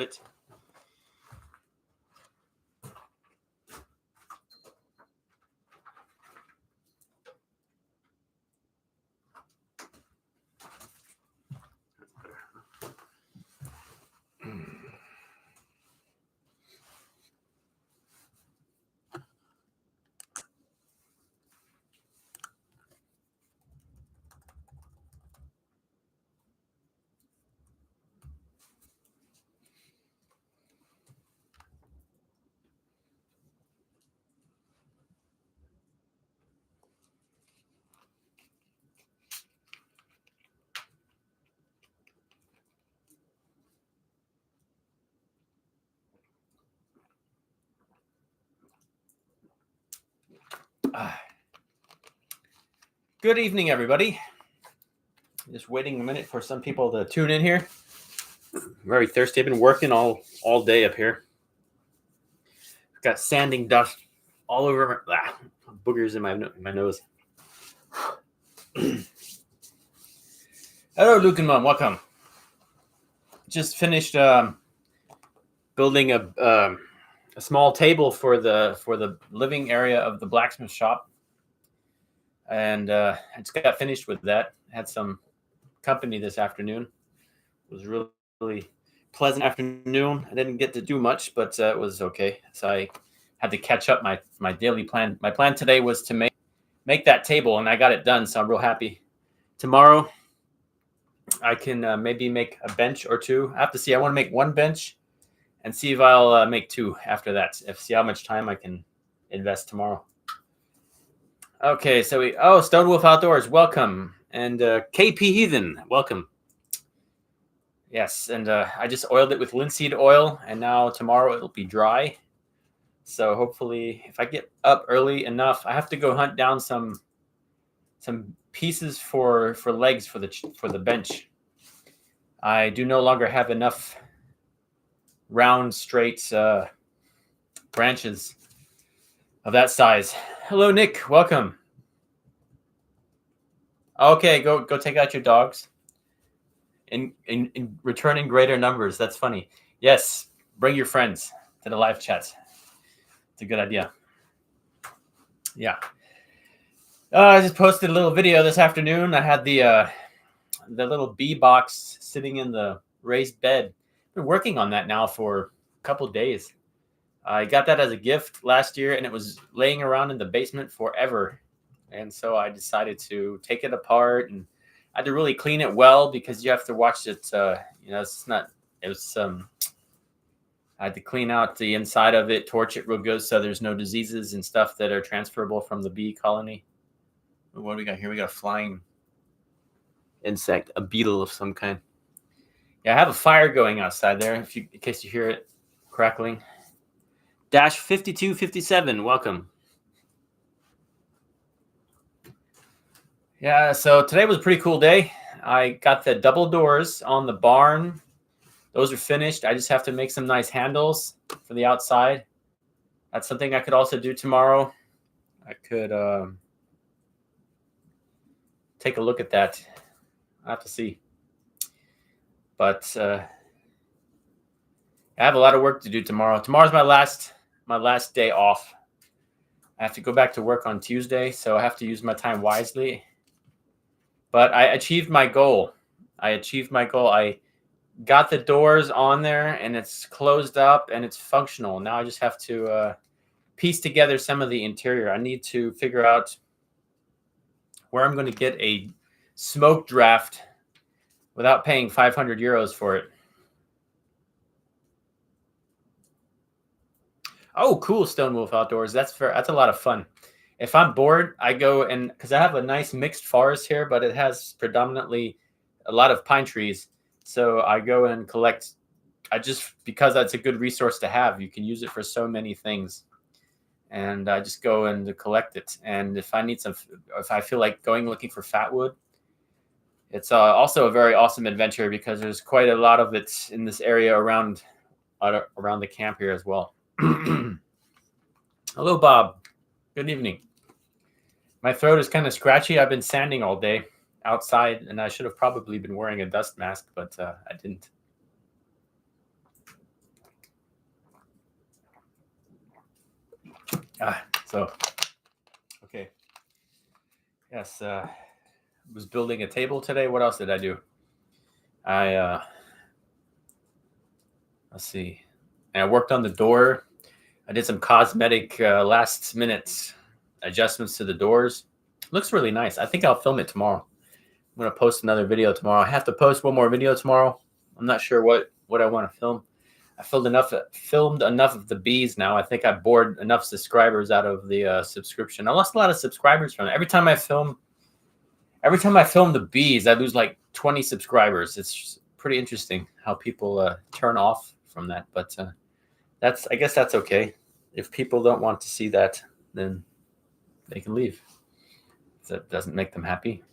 it. Good evening, everybody. Just waiting a minute for some people to tune in here. Very thirsty. I've been working all day up here. Got sanding dust all over boogers in my nose. Hello, Luke and Mom. Welcome. Just finished building a small table for the living area of the blacksmith shop. And I just got finished with that. Had some company this afternoon. It was really pleasant afternoon. I didn't get to do much, but it was okay. So I had to catch up my daily plan. My plan today was to make that table, and I got it done. So I'm real happy. Tomorrow, I can maybe make a bench or two. I have to see. I want to make one bench, and see if I'll make two after that. See how much time I can invest tomorrow. Okay, so Stone Wolf Outdoors, welcome. And KP Heathen, welcome. Yes, and I just oiled it with linseed oil, and now tomorrow it'll be dry. So hopefully, if I get up early enough, I have to go hunt down some pieces for legs for the bench. I do no longer have enough round, straight branches of that size. Hello, Nick. Welcome. Okay, go take out your dogs. In return in greater numbers. That's funny. Yes, bring your friends to the live chat. It's a good idea. Yeah. I just posted a little video this afternoon. I had the little bee box sitting in the raised bed. I've been working on that now for a couple of days. I got that as a gift last year, and it was laying around in the basement forever. And so I decided to take it apart, and I had to really clean it well because you have to watch it. It's not. It was I had to clean out the inside of it, torch it real good so there's no diseases and stuff that are transferable from the bee colony. What do we got here? We got a flying insect, a beetle of some kind. Yeah, I have a fire going outside there. In case you hear it crackling. Dash 5257, welcome. Yeah, so today was a pretty cool day. I got the double doors on the barn. Those are finished. I just have to make some nice handles for the outside. That's something I could also do tomorrow. I could take a look at that. I have to see. But I have a lot of work to do tomorrow. Tomorrow's my last day off. I have to go back to work on Tuesday, so I have to use my time wisely. But I achieved my goal. I got the doors on there, and it's closed up, and it's functional. Now I just have to piece together some of the interior. I need to figure out where I'm going to get a smoke draft without paying 500 euros for it. Oh, cool, Stone Wolf Outdoors. That's a lot of fun. If I'm bored, I go because I have a nice mixed forest here, but it has predominantly a lot of pine trees. So I go and collect. Because that's a good resource to have. You can use it for so many things. And I just go and collect it. And if I feel like going looking for fat wood, it's also a very awesome adventure because there's quite a lot of it in this area around the camp here as well. Hello, Bob. Good evening. My throat is kind of scratchy. I've been sanding all day outside, and I should have probably been wearing a dust mask, but I didn't. So, okay. Yes, was building a table today. What else did I do? Let's see. And I worked on the door. I did some cosmetic last minute adjustments to the doors. Looks really nice. I think I'll film it tomorrow. I'm going to post another video tomorrow. I have to post one more video tomorrow. I'm not sure what I want to film. I filmed enough of the bees now. I think I bored enough subscribers out of the subscription. I lost a lot of subscribers from it. Every time I film the bees, I lose like 20 subscribers. It's pretty interesting how people turn off from that. But I guess that's okay. If people don't want to see that, then they can leave. If that doesn't make them happy.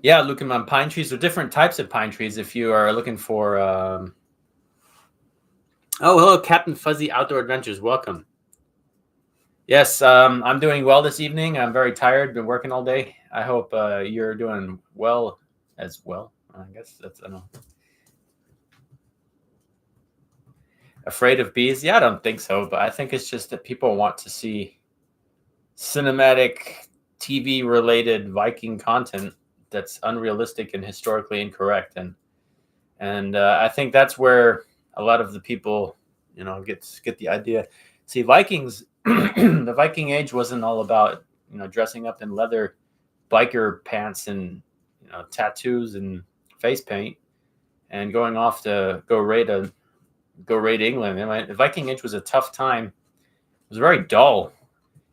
Yeah, looking on pine trees. There are different types of pine trees. If you are looking for, oh, hello, Captain Fuzzy Outdoor Adventures. Welcome. Yes, I'm doing well this evening. I'm very tired. Been working all day. I hope you're doing well as well. I guess I don't know. Afraid of bees? Yeah, I don't think so. But I think it's just that people want to see cinematic, TV-related Viking content that's unrealistic and historically incorrect, and I think that's where a lot of the people, get the idea. See, Vikings, the Viking Age wasn't all about dressing up in leather biker pants and tattoos and face paint and going off to go raid England. And the Viking Age was a tough time. It was very dull.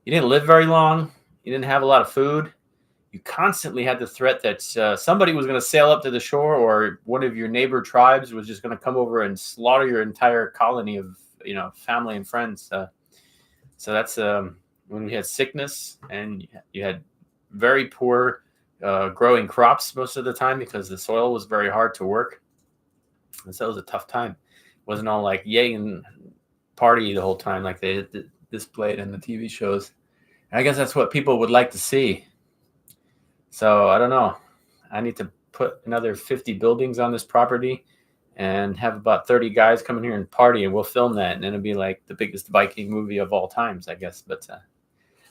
You didn't live very long. You didn't have a lot of food. You constantly had the threat that somebody was going to sail up to the shore, or one of your neighbor tribes was just going to come over and slaughter your entire colony of family and friends. So that's when we had sickness, and you had very poor growing crops most of the time because the soil was very hard to work. And so it was a tough time. It wasn't all like yay and party the whole time like they displayed in the TV shows. And I guess that's what people would like to see. So I don't know. I need to put another 50 buildings on this property and have about 30 guys come in here and party, and we'll film that, and it'll be like the biggest Viking movie of all times, I guess. But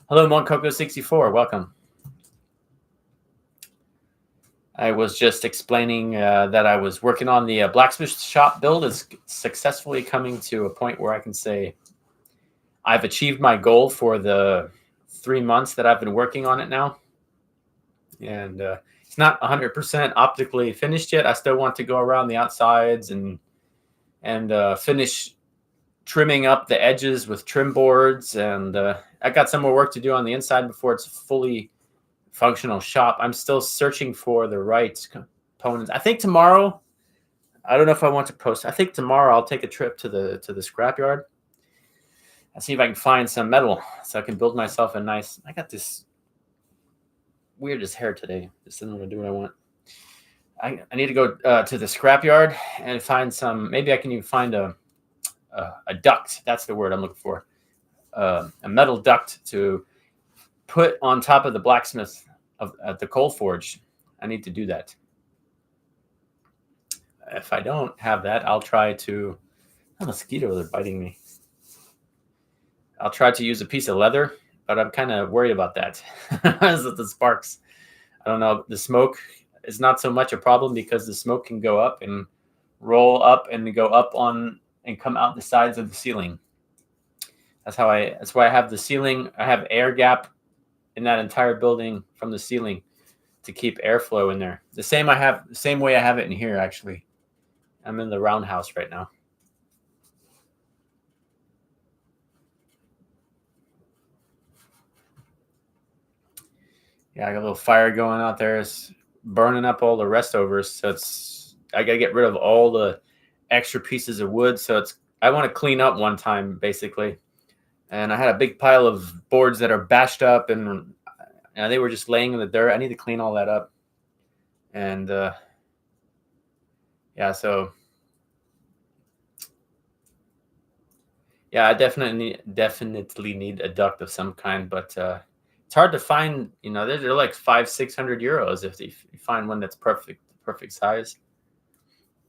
hello, Montcoco64, welcome. I was just explaining that I was working on the blacksmith shop build. Is successfully coming to a point where I can say I've achieved my goal for the 3 months that I've been working on it now. And it's not 100% optically finished yet. I still want to go around the outsides and finish trimming up the edges with trim boards. And I got some more work to do on the inside before it's a fully functional shop. I'm still searching for the right components. I think tomorrow, I don't know if I want to post. I think tomorrow I'll take a trip to the scrapyard. I'll see if I can find some metal so I can build myself a nice. I got this weirdest hair today. Just didn't want to do what I want. I need to go to the scrapyard and find some.Maybe I can even find a duct. That's the word I'm looking for. A metal duct to put on top of the blacksmith at the coal forge. I need to do that. If I don't have that, I'll try to. Oh, mosquitoes are biting me. I'll try to use a piece of leather, but I'm kind of worried about that. The sparks. I don't know. The smoke is not so much a problem because the smoke can go up and roll up and go up on and come out the sides of the ceiling. That's why I have the ceiling. I have air gap in that entire building from the ceiling to keep airflow in there. The same way I have it in here, actually. I'm in the roundhouse right now. Yeah, I got a little fire going out there. It's burning up all the restovers. So I got to get rid of all the extra pieces of wood. So I want to clean up one time, basically. And I had a big pile of boards that are bashed up and they were just laying in the dirt. I need to clean all that up. And yeah, so yeah, I definitely need a duct of some kind, but it's hard to find. They're like 500-600 euros if you find one that's perfect size.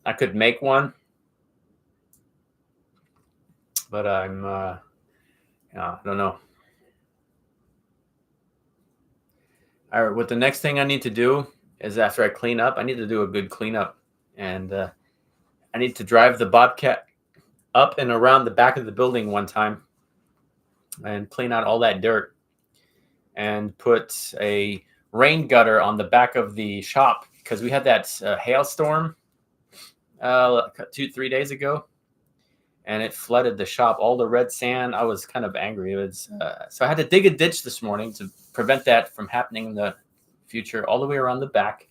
I could make one, but I'm I don't know. All right, what the next thing I need to do is after I clean up, I need to do a good cleanup, and I need to drive the Bobcat up and around the back of the building one time and clean out all that dirt and put a rain gutter on the back of the shop because we had that hailstorm 2-3 days ago, and it flooded the shop. All the red sand. I was kind of angry. It was so I had to dig a ditch this morning to prevent that from happening in the future, all the way around the back.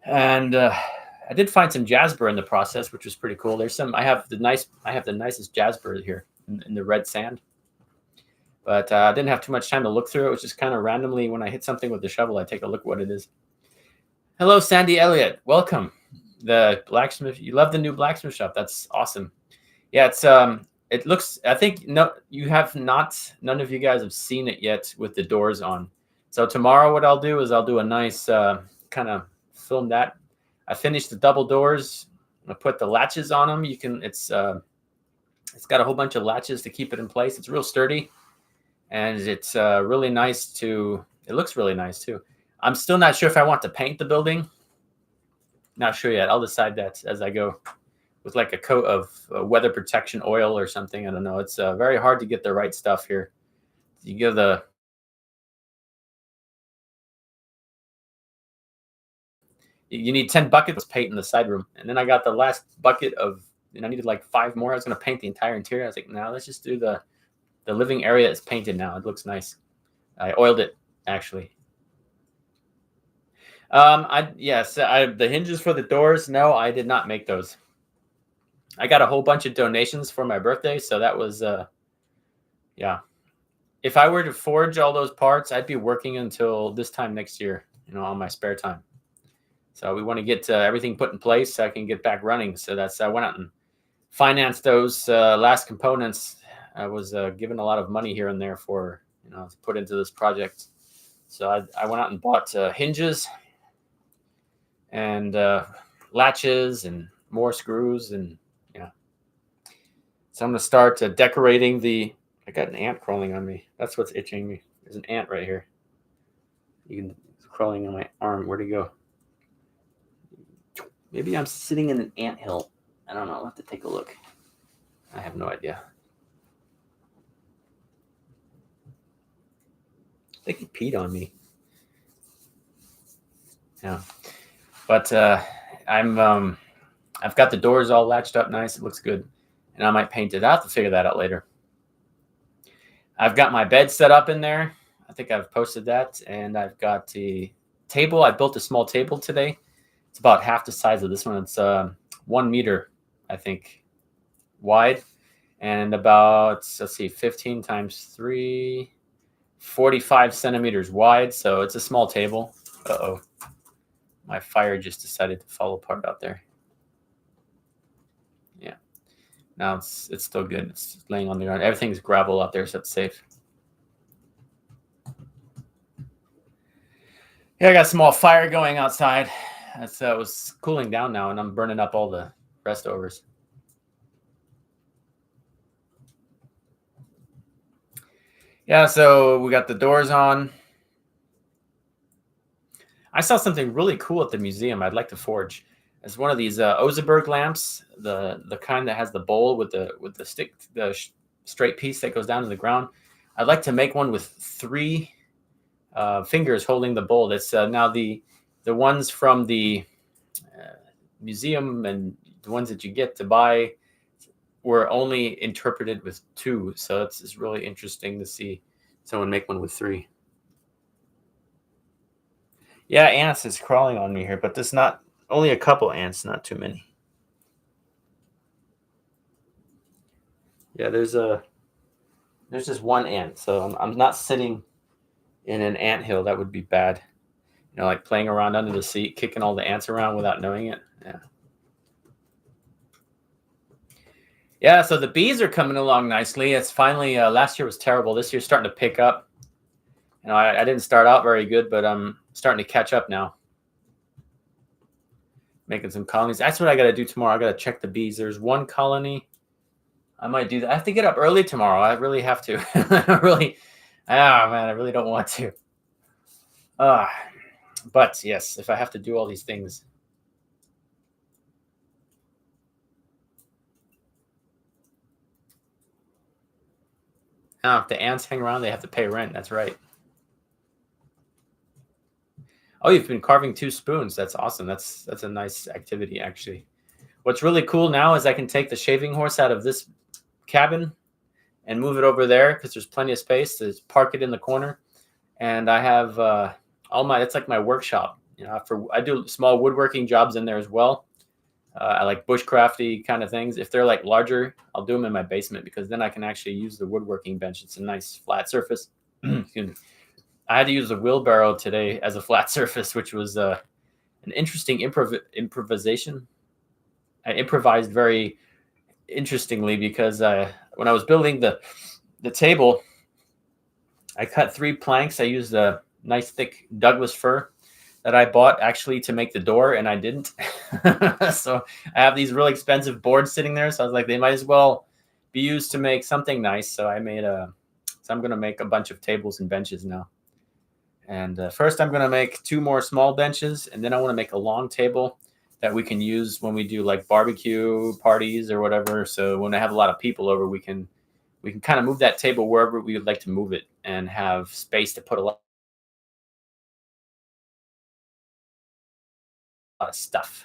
And I did find some jasper in the process, which was pretty cool. There's some. I have the nicest jasper here in the red sand. But I didn't have too much time to look through it. It was just kind of randomly when I hit something with the shovel, I take a look at what it is. Hello, Sandy Elliott. Welcome. The blacksmith. You love the new blacksmith shop. That's awesome. Yeah, it's it looks. I think none of you guys have seen it yet with the doors on. So tomorrow, what I'll do is I'll do a nice kind of film that. I finished the double doors. I put the latches on them. It's got a whole bunch of latches to keep it in place. It's real sturdy. And it's really nice it looks really nice too. I'm still not sure if I want to paint the building. Not sure yet. I'll decide that as I go with like a coat of weather protection oil or something. I don't know. It's very hard to get the right stuff here. You need 10 buckets of paint in the side room. And then I got the last bucket and I needed like 5 more. I was going to paint the entire interior. I was like, no, let's just do the living area is painted now. It looks nice. I oiled it, actually. The hinges for the doors, no, I did not make those. I got a whole bunch of donations for my birthday, so that was, yeah. If I were to forge all those parts, I'd be working until this time next year, on my spare time. So we want to get everything put in place so I can get back running. So I went out and financed those last components. I was given a lot of money here and there for, to put into this project. So I went out and bought hinges and latches and more screws. And yeah. So I'm going to start decorating I got an ant crawling on me. That's what's itching me. There's an ant right here. It's crawling on my arm. Where'd it go? Maybe I'm sitting in an anthill. I don't know. I'll have to take a look. I have no idea. I think he peed on me. Yeah, but I've got the doors all latched up nice. It looks good, and I might paint it. I'll have to figure that out later. I've got my bed set up in there. I think I've posted that, and I've got the table. I built a small table today. It's about half the size of this one. It's 1 meter, I think, wide, and about 15 times 3. 45 centimeters wide, so it's a small table. Uh-oh. My fire just decided to fall apart out there. Yeah. Now it's still good. It's laying on the ground. Everything's gravel out there, so it's safe. Yeah, I got a small fire going outside. It was cooling down now, and I'm burning up all the restovers. Yeah, so we got the doors on. I saw something really cool at the museum I'd like to forge. It's one of these Oseberg lamps, the kind that has the bowl with the stick, straight piece that goes down to the ground. I'd like to make one with 3 fingers holding the bowl. That's now the ones from the museum and the ones that you get to buy were only interpreted with 2. So it's really interesting to see someone make one with 3. Yeah, ants is crawling on me here, but there's not only a couple ants, not too many. Yeah, there's just 1 ant, so I'm not sitting in an anthill. That would be bad. Like playing around under the seat, kicking all the ants around without knowing it. Yeah. Yeah, so the bees are coming along nicely. It's finally, last year was terrible. This year's starting to pick up. I didn't start out very good, but I'm starting to catch up now. Making some colonies. That's what I got to do tomorrow. I got to check the bees. There's 1 colony I might do that. I have to get up early tomorrow. I really have to. I really, man, I really don't want to. But yes, if I have to do all these things. If the ants hang around, they have to pay rent. That's right. Oh, you've been carving 2 spoons. That's awesome. That's a nice activity, actually. What's really cool now is I can take the shaving horse out of this cabin and move it over there because there's plenty of space to park it in the corner. And I have it's like my workshop. I do small woodworking jobs in there as well. I like bushcrafty kind of things. If they're like larger, I'll do them in my basement because then I can actually use the woodworking bench. It's a nice flat surface. Excuse me. I had to use a wheelbarrow today as a flat surface, which was an interesting improvisation. I improvised very interestingly because when I was building the table, I cut 3 planks. I used a nice thick Douglas fir that I bought actually to make the door, and I didn't. So I have these really expensive boards sitting there. So I was like, they might as well be used to make something nice. So I'm going to make a bunch of tables and benches now. And first I'm going to make 2 more small benches, and then I want to make a long table that we can use when we do like barbecue parties or whatever. So when I have a lot of people over, we can kind of move that table wherever we would like to move it and have space to put a lot of stuff.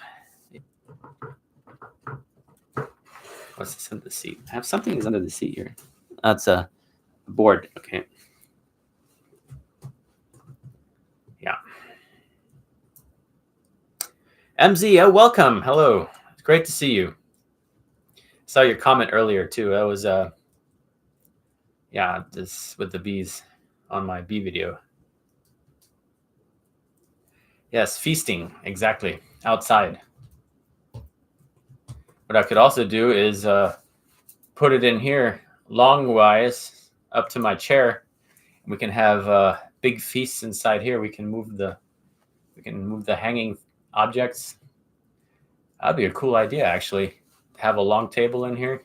What's this under the seat? I have something that's under the seat here. That's a board. Okay. Yeah. MZ, welcome. Hello. It's great to see you. Saw your comment earlier too. That was this with the bees on my bee video. Yes, feasting, exactly. Outside. What I could also do is put it in here long-wise up to my chair. We can have big feasts inside here. We can move the hanging objects. That'd be a cool idea, actually. Have a long table in here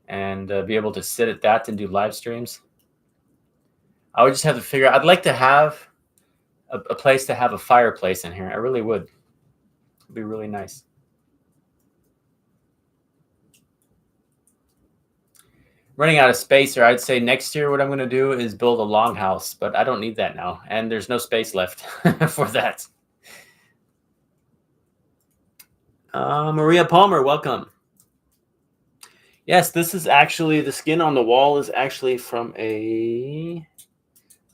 and be able to sit at that and do live streams. I would just have to figure out. I'd like to have a place to have a fireplace in here. I really would. It'd be really nice. Running out of space, or I'd say next year what I'm going to do is build a longhouse, but I don't need that now, and there's no space left for that. Maria Palmer, welcome. Yes, this is actually, the skin on the wall is actually from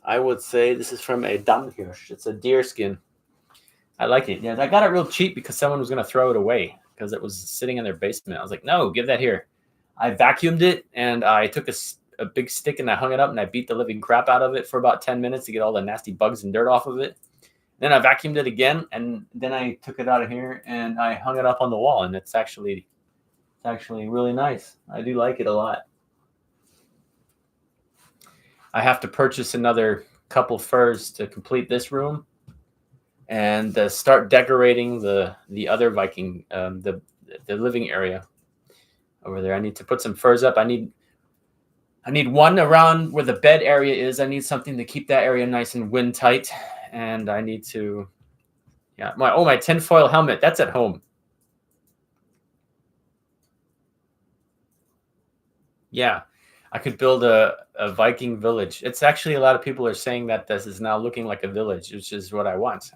I would say this is from a Dammhirsch. It's a deer skin. I like it. Yeah, I got it real cheap because someone was going to throw it away because it was sitting in their basement. I was like, no, give that here. I vacuumed it and I took a big stick and I hung it up and I beat the living crap out of it for about 10 minutes to get all the nasty bugs and dirt off of it. Then I vacuumed it again and then I took it out of here and I hung it up on the wall, and it's actually really nice. I do like it a lot. I have to purchase another couple furs to complete this room and start decorating the other Viking, the living area over there. I need to put some furs up. I need one around where the bed area is. I need something to keep that area nice and wind tight. And I need to, my tinfoil helmet, that's at home. Yeah, I could build a Viking village. It's actually, a lot of people are saying that this is now looking like a village, which is what I want.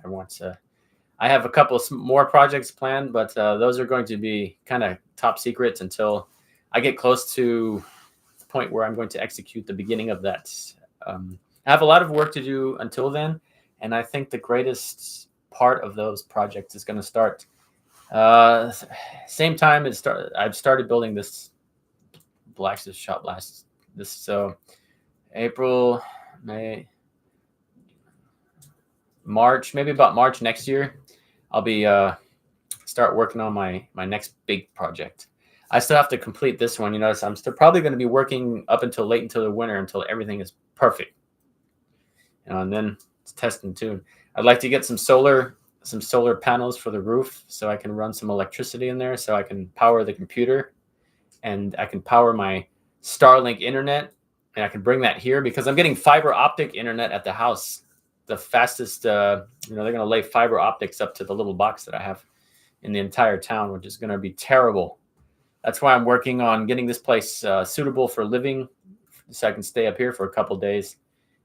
I have a couple more projects planned, but those are going to be kind of top secrets until I get close to the point where I'm going to execute the beginning of that. I have a lot of work to do until then, and I think the greatest part of those projects is going to start same time I've started building this Blacksmith shop so April, May, March, maybe about March next year, I'll be start working on my next big project. I still have to complete this one. So I'm still probably going to be working up until late into the winter until everything is perfect. And then it's test and tune. I'd like to get some solar panels for the roof so I can run some electricity in there so I can power the computer and I can power my Starlink internet, and I can bring that here because I'm getting fiber optic internet at the house. The fastest, they're going to lay fiber optics up to the little box that I have in the entire town, which is going to be terrible. That's why I'm working on getting this place suitable for living, so I can stay up here for a couple days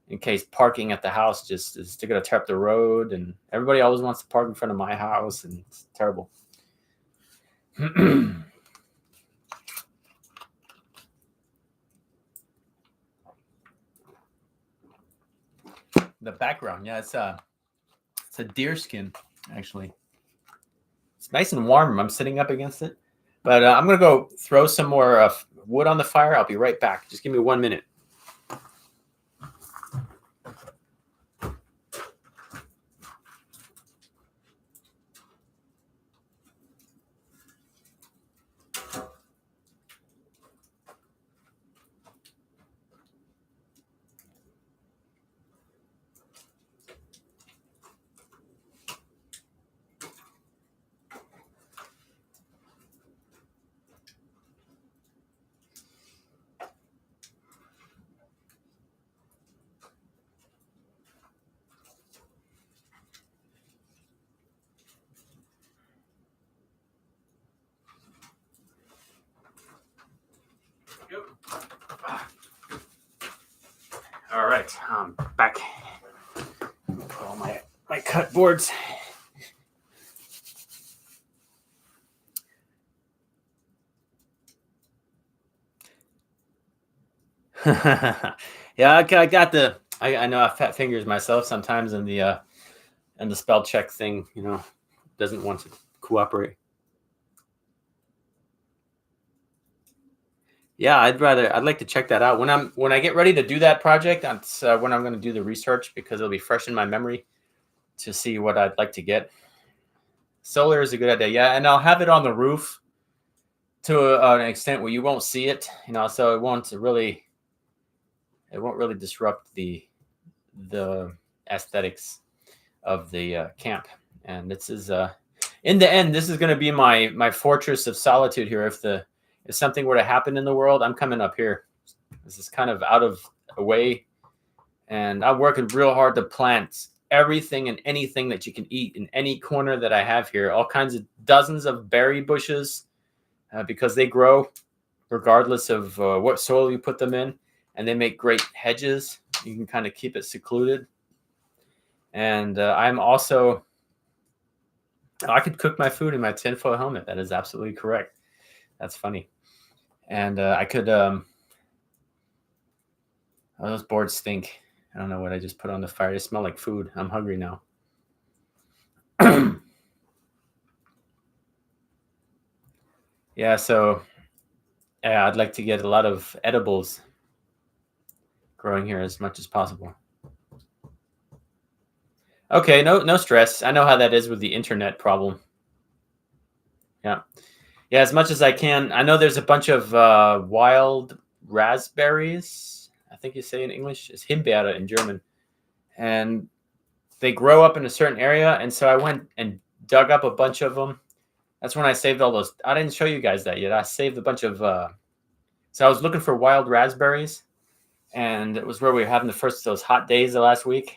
in case parking at the house just is going to tear up the road, and everybody always wants to park in front of my house, and it's terrible. The background, yeah, it's a deer skin, actually. It's nice and warm. I'm sitting up against it. But I'm going to go throw some more wood on the fire. I'll be right back. Just give me 1 minute. All right, I'm back. Put all my cut boards. Yeah, I got the. I know I have fat fingers myself sometimes, and the spell check thing, doesn't want to cooperate. Yeah, I'd like to check that out when I get ready to do that project. That's when I'm going to do the research, because it'll be fresh in my memory to see what I'd like to get. Solar is a good idea, yeah, and I'll have it on the roof to an extent where you won't see it, so it won't really disrupt the aesthetics of the camp. And this is in the end, this is going to be my fortress of solitude here. If something were to happen in the world, I'm coming up here. This is kind of out of a way, and I'm working real hard to plant everything and anything that you can eat in any corner that I have here. All kinds of dozens of berry bushes, because they grow regardless of what soil you put them in, and they make great hedges. You can kind of keep it secluded. And I'm also, I could cook my food in my tinfoil helmet. That is absolutely correct. That's funny. And I could, those boards stink. I don't know what I just put on the fire. They smell like food. I'm hungry now. Yeah, so yeah, I'd like to get a lot of edibles growing here as much as possible. Okay, no stress. I know how that is with the internet problem. Yeah, as much as I can. I know there's a bunch of wild raspberries. I think you say in English. It's Himbeere in German. And they grow up in a certain area, and so I went and dug up a bunch of them. That's when I saved all those. I didn't show you guys that yet. I saved a bunch of. So I was looking for wild raspberries, and it was where we were having the first of those hot days of last week.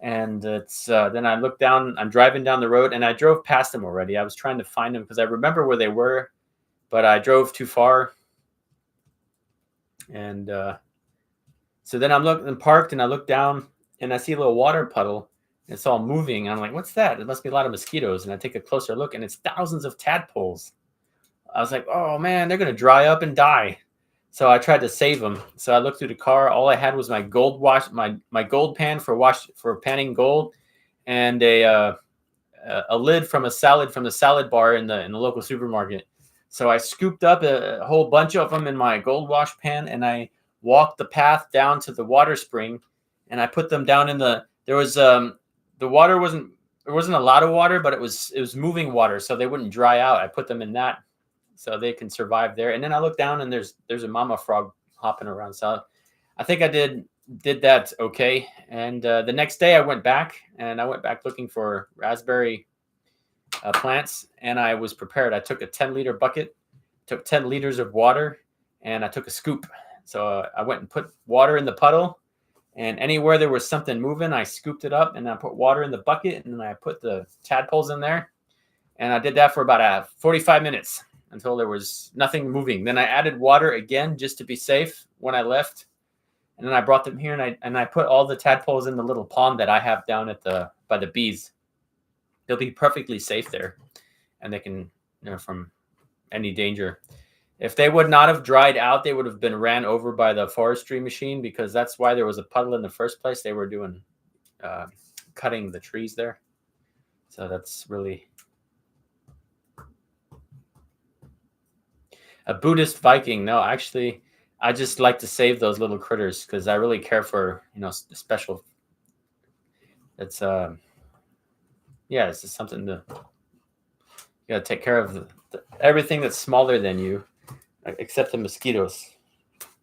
And it's then I looked down. I'm driving down the road, and I drove past them already. I was trying to find them because I remember where they were, but I drove too far. And so then I'm looking and parked, and I look down, and I see a little water puddle. It's all moving. I'm like, what's that? It must be a lot of mosquitoes. And I take a closer look, and it's thousands of tadpoles. I was like, oh man, they're going to dry up and die. So I tried to save them. So I looked through the car. All I had was my gold my gold pan for panning gold, and a lid from the salad bar in the local supermarket. So I scooped up a whole bunch of them in my gold wash pan, and I walked the path down to the water spring, and I put them down in there was the water there wasn't a lot of water, but it was moving water, so they wouldn't dry out. I put them in that so they can survive there. And then I look down, and there's a mama frog hopping around. So I think I did that okay. And the next day I went back looking for raspberry plants, and I was prepared. I took a 10-liter bucket, took 10 liters of water, and I took a scoop. So I went and put water in the puddle, and anywhere there was something moving, I scooped it up, and I put water in the bucket, and then I put the tadpoles in there. And I did that for about 45 minutes until there was nothing moving. Then I added water again just to be safe when I left. And then I brought them here, and I put all the tadpoles in the little pond that I have down at by the bees. They'll be perfectly safe there, and they can, from any danger. If they would not have dried out, they would have been ran over by the forestry machine, because that's why there was a puddle in the first place. They were doing cutting the trees there. So that's really a Buddhist Viking. No, actually, I just like to save those little critters because I really care for, special. It's it's just something to, you gotta take care of everything that's smaller than you, except the mosquitoes.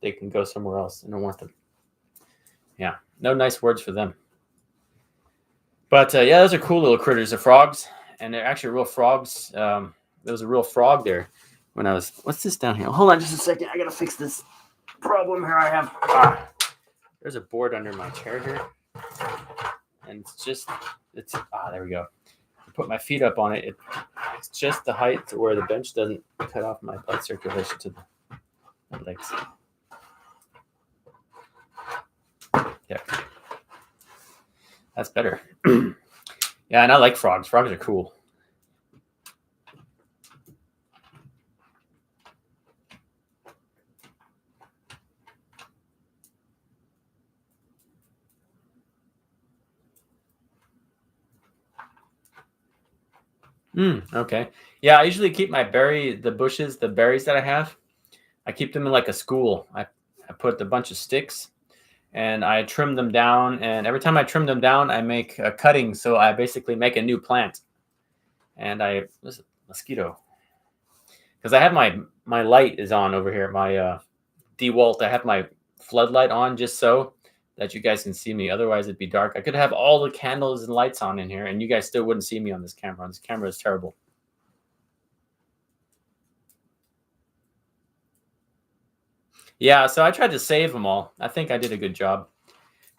They can go somewhere else. I don't want them. Yeah, no nice words for them. But those are cool little critters, the frogs, and they're actually real frogs. There was a real frog there when I was. What's this down here? Hold on, just a second. I gotta fix this problem here. I have. There's a board under my chair here, and there we go. I put my feet up on it. It's just the height to where the bench doesn't cut off my blood circulation to the legs. Yeah, that's better. Yeah, and I like frogs. Frogs are cool. Okay. Yeah, I usually keep the berries that I have, I keep them in like a school. I put a bunch of sticks, and I trim them down. And every time I trim them down, I make a cutting. So I basically make a new plant. And this is a mosquito. Because I have my light is on over here. My DeWalt, I have my floodlight on just so that you guys can see me. Otherwise, it'd be dark. I could have all the candles and lights on in here, and you guys still wouldn't see me on this camera. This camera is terrible. Yeah, so I tried to save them all. I think I did a good job.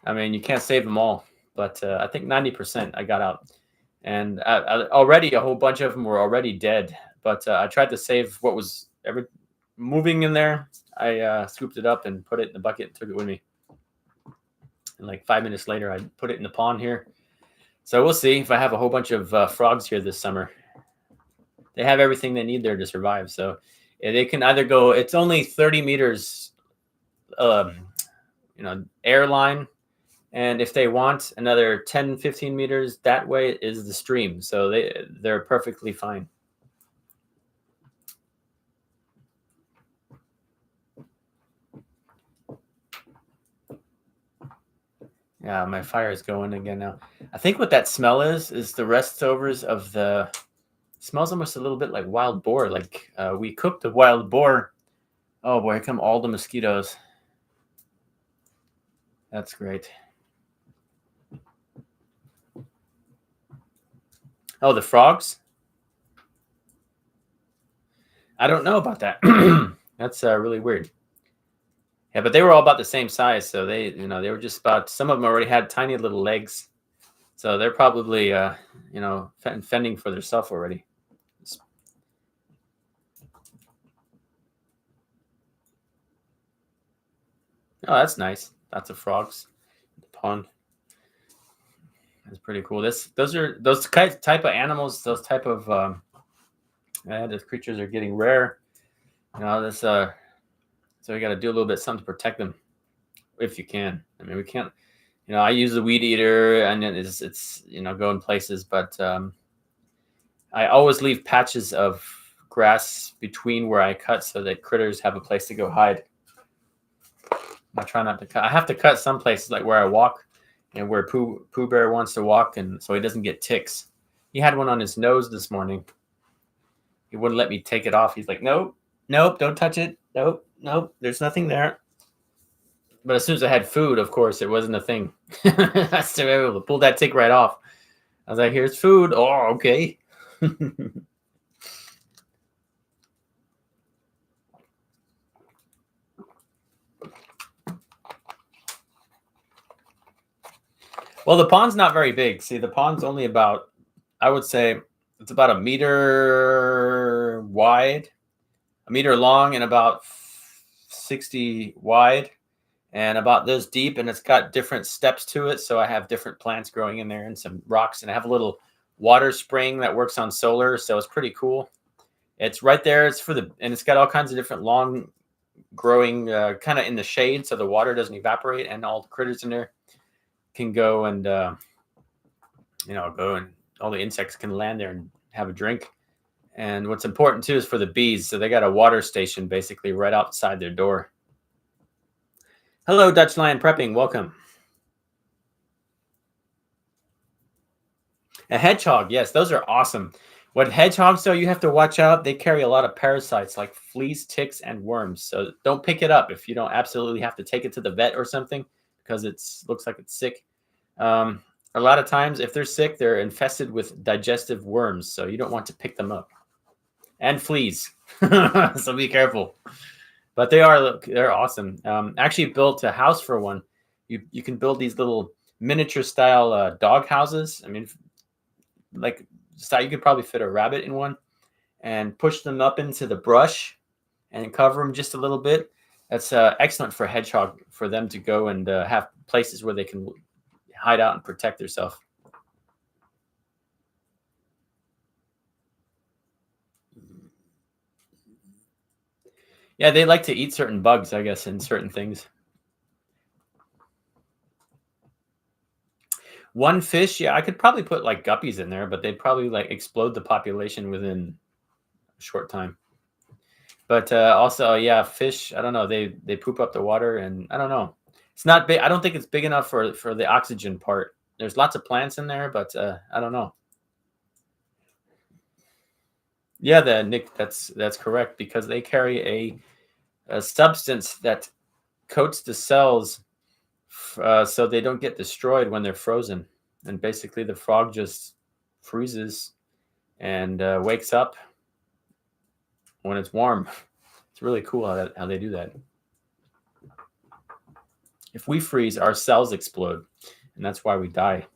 I mean, you can't save them all, but I think 90% I got out. And already a whole bunch of them were already dead. But I tried to save what was moving in there. I scooped it up and put it in the bucket and took it with me. And like 5 minutes later, I put it in the pond here. So we'll see if I have a whole bunch of frogs here this summer. They have everything they need there to survive. So they can either go, it's only 30 meters, airline. And if they want another 10, 15 meters, that way is the stream. So they're perfectly fine. Yeah, my fire is going again now. I think what that smell is the restovers of the. It smells almost a little bit like wild boar. Like we cooked the wild boar. Oh boy, here come all the mosquitoes. That's great. Oh, the frogs? I don't know about that. That's really weird. Yeah, but they were all about the same size, so they were just about. Some of them already had tiny little legs, so they're probably fending for themselves already. Oh, that's nice. Lots of frogs in the pond. That's pretty cool. Those type of animals. Those type of those creatures are getting rare. So we got to do a little bit something to protect them, if you can. I mean, we can't. I use the weed eater, and it's going places, but I always leave patches of grass between where I cut so that critters have a place to go hide. I try not to cut. I have to cut some places, like where I walk, and where Pooh Bear wants to walk, and so he doesn't get ticks. He had one on his nose this morning. He wouldn't let me take it off. He's like, nope, don't touch it. Nope, there's nothing there. But as soon as I had food, of course, it wasn't a thing. I was able to pull that tick right off. I was like, here's food. Oh, okay. Well, the pond's not very big. See, the pond's only about, I would say, it's about a meter wide, a meter long, and about 60 wide, and about this deep. And it's got different steps to it. So I have different plants growing in there and some rocks. And I have a little water spring that works on solar. So it's pretty cool. It's right there. And it's got all kinds of different long growing kind of in the shade. So the water doesn't evaporate, and all the critters in there can go and, go and all the insects can land there and have a drink. And what's important too is for the bees. So they got a water station basically right outside their door. Hello, Dutch Lion Prepping. Welcome. A hedgehog. Yes, those are awesome. What hedgehogs, though, you have to watch out. They carry a lot of parasites like fleas, ticks, and worms. So don't pick it up if you don't absolutely have to take it to the vet or something because it looks like it's sick. A lot of times, if they're sick, they're infested with digestive worms. So you don't want to pick them up. And fleas. So be careful. But they're awesome. Actually built a house for one. You can build these little miniature style dog houses. I mean, like you could probably fit a rabbit in one, and push them up into the brush and cover them just a little bit. That's excellent for hedgehog, for them to go and have places where they can hide out and protect themselves. Yeah, they like to eat certain bugs, I guess, and certain things. One fish, yeah, I could probably put like guppies in there, but they'd probably like explode the population within a short time. But also, yeah, fish, I don't know, they poop up the water, and I don't know. It's not big. I don't think it's big enough for the oxygen part. There's lots of plants in there, but I don't know. Yeah, Nick, that's correct, because they carry a substance that coats the cells so they don't get destroyed when they're frozen. And basically, the frog just freezes and wakes up when it's warm. It's really cool how they do that. If we freeze, our cells explode, and that's why we die.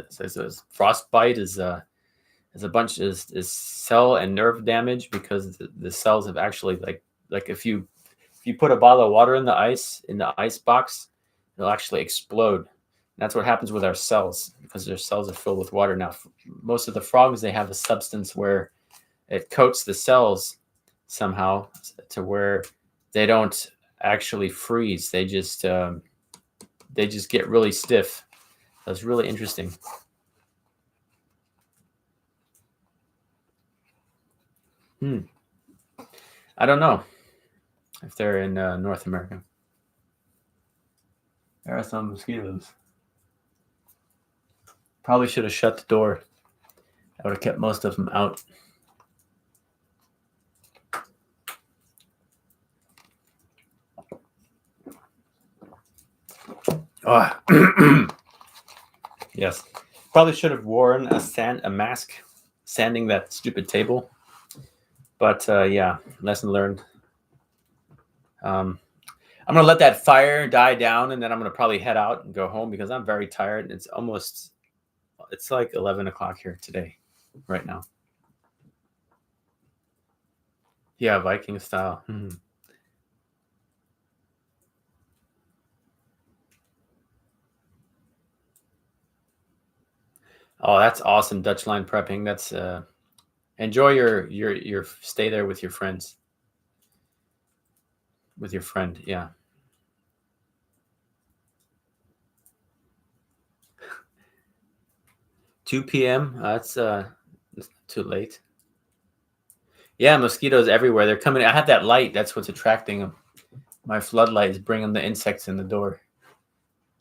So frostbite is a bunch is cell and nerve damage, because the cells have actually like if you put a bottle of water in the ice box, it'll actually explode. And that's what happens with our cells, because their cells are filled with water. Now, most of the frogs, they have a substance where it coats the cells somehow to where they don't actually freeze. They just get really stiff. That's really interesting. I don't know if they're in North America. There are some mosquitoes. Probably should have shut the door. I would have kept most of them out. Oh. Yes. Probably should have worn a mask sanding that stupid table. But yeah, lesson learned. I'm going to let that fire die down, and then I'm going to probably head out and go home, because I'm very tired. It's like 11 o'clock here today, right now. Yeah, Viking style. Oh, that's awesome. Dutch line prepping. That's enjoy your stay there with your friends. With your friend, yeah. 2 p.m. That's too late. Yeah, mosquitoes everywhere. They're coming. I have that light. That's what's attracting them. My floodlight is bringing the insects in the door.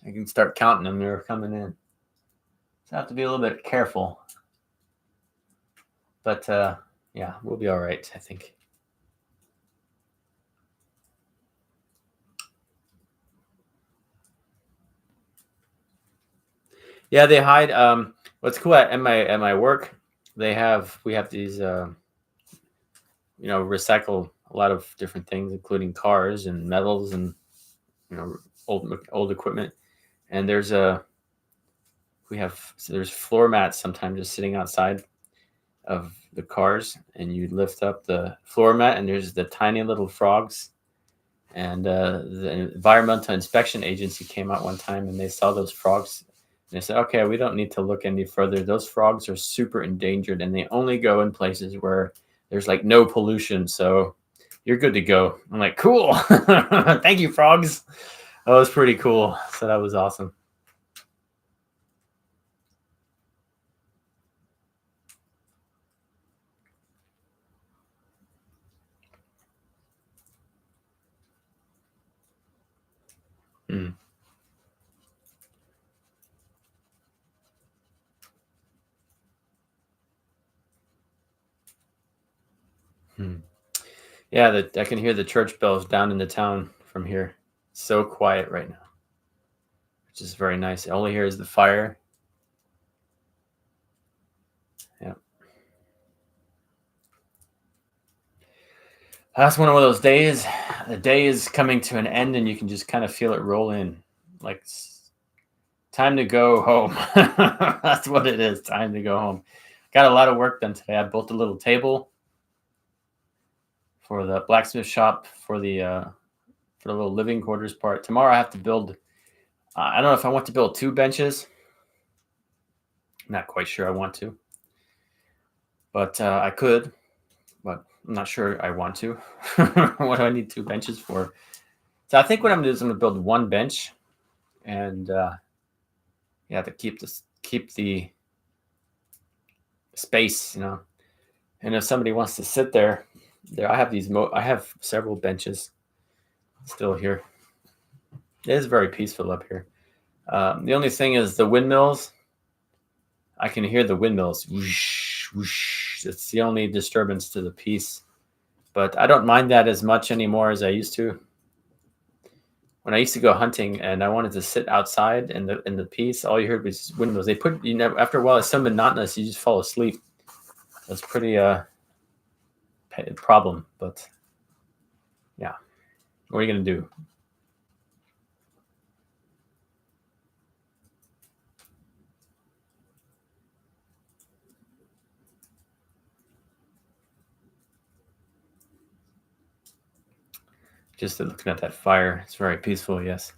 I can start counting them. They're coming in. So I have to be a little bit careful. But yeah, we'll be all right, I think. Yeah, they hide. What's cool at my work, we have these recycle a lot of different things, including cars and metals and old equipment. And there's a So there's floor mats sometimes just sitting outside of the cars, and you lift up the floor mat, and there's the tiny little frogs. And the Environmental Inspection Agency came out one time, and they saw those frogs. And they said, okay, we don't need to look any further. Those frogs are super endangered, and they only go in places where there's like no pollution. So you're good to go. I'm like, cool. Thank you, frogs. That was pretty cool. So that was awesome. Hmm. Hmm. Yeah, I can hear the church bells down in the town from here. So quiet right now, which is very nice. All I hear is the fire. Yeah. That's one of those days. The day is coming to an end, and you can just kind of feel it roll in. Like, time to go home. That's what it is. Time to go home. Got a lot of work done today. I built a little table for the blacksmith shop for the little living quarters part. Tomorrow I have to build. I don't know if I want to build 2 benches. I'm not quite sure I want to, but I could. But I'm not sure I want to. What do I need 2 benches for? So I think what I'm gonna do is I'm gonna build 1 bench, and yeah, to keep the space, And if somebody wants to sit there, I have I have several benches still here. It is very peaceful up here. The only thing is the windmills. I can hear the windmills. Whoosh, whoosh. It's the only disturbance to the peace. But I don't mind that as much anymore as I used to. When I used to go hunting and I wanted to sit outside in the peace, all you heard was windmills. They put after a while it's so monotonous you just fall asleep. That's pretty problem, but yeah. What are you gonna do? Just looking at that fire, it's very peaceful. Yes.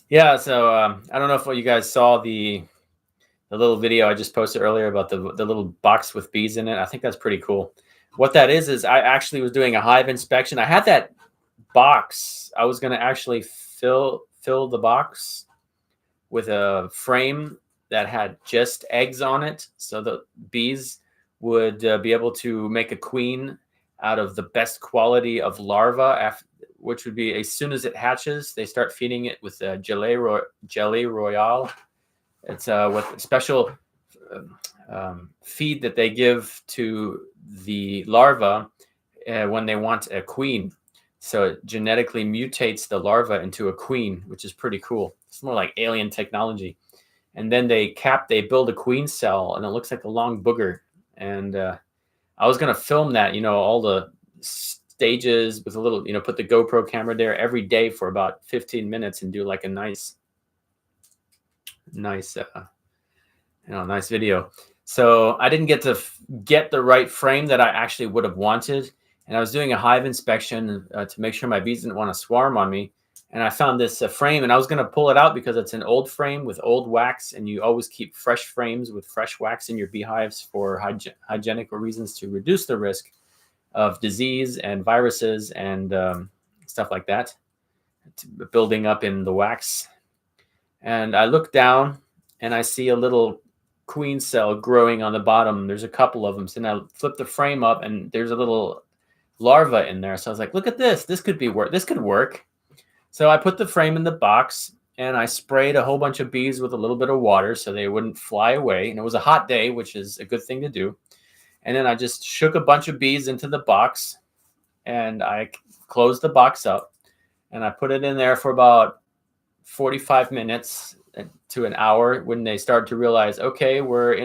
Yeah. So I don't know if you guys saw the little video I just posted earlier about the little box with bees in it. I think that's pretty cool. What that is I actually was doing a hive inspection. I had that box. I was going to actually fill the box with a frame that had just eggs on it, so the bees would be able to make a queen out of the best quality of larva, which would be as soon as it hatches, they start feeding it with jelly royale. It's what special feed that they give to the larva when they want a queen. So it genetically mutates the larva into a queen, which is pretty cool. It's more like alien technology. And then they build a queen cell, and it looks like a long booger. And I was going to film that, all the stages with a little, put the GoPro camera there every day for about 15 minutes and do like a nice nice video. So I didn't get to get the right frame that I actually would have wanted. And I was doing a hive inspection to make sure my bees didn't want to swarm on me. And I found this frame, and I was going to pull it out because it's an old frame with old wax. And you always keep fresh frames with fresh wax in your beehives for hygienic reasons to reduce the risk of disease and viruses and stuff like that building up in the wax. And I look down and I see a little queen cell growing on the bottom. There's a couple of them. So then I flip the frame up and there's a little larva in there. So I was like, look at this. This could work. So I put the frame in the box and I sprayed a whole bunch of bees with a little bit of water so they wouldn't fly away. And it was a hot day, which is a good thing to do. And then I just shook a bunch of bees into the box and I closed the box up and I put it in there for about 45 minutes to an hour when they start to realize, okay, we're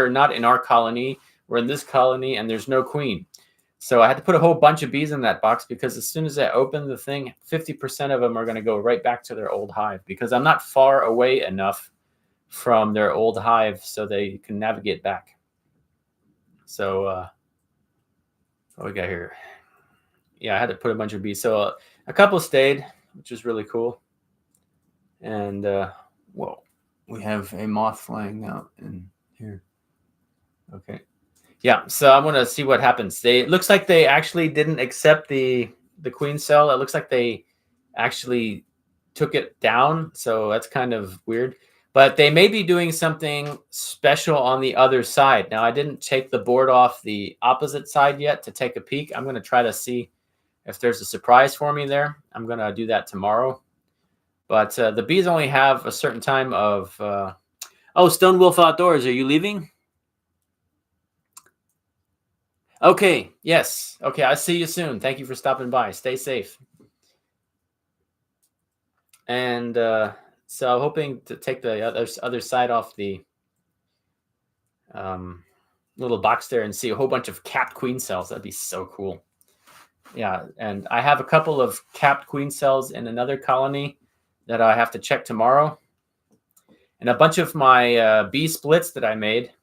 not in our colony, we're in this colony and there's no queen. So I had to put a whole bunch of bees in that box because as soon as I open the thing, 50% of them are going to go right back to their old hive because I'm not far away enough from their old hive so they can navigate back. So what we got here? Yeah, I had to put a bunch of bees. So a couple stayed, which is really cool. And whoa, we have a moth flying out in here. Okay. Yeah, so I'm gonna see what happens. It looks like they actually didn't accept the queen cell. It looks like they actually took it down, so that's kind of weird. But they may be doing something special on the other side. Now, I didn't take the board off the opposite side yet to take a peek. I'm gonna try to see if there's a surprise for me there. I'm gonna do that tomorrow. But the bees only have a certain time of. Oh, Stone Wolf Outdoors, are you leaving? Okay. Yes. Okay. I'll see you soon. Thank you for stopping by. Stay safe. And so I'm hoping to take the other side off the little box there and see a whole bunch of capped queen cells. That'd be so cool. Yeah. And I have a couple of capped queen cells in another colony that I have to check tomorrow. And a bunch of my bee splits that I made.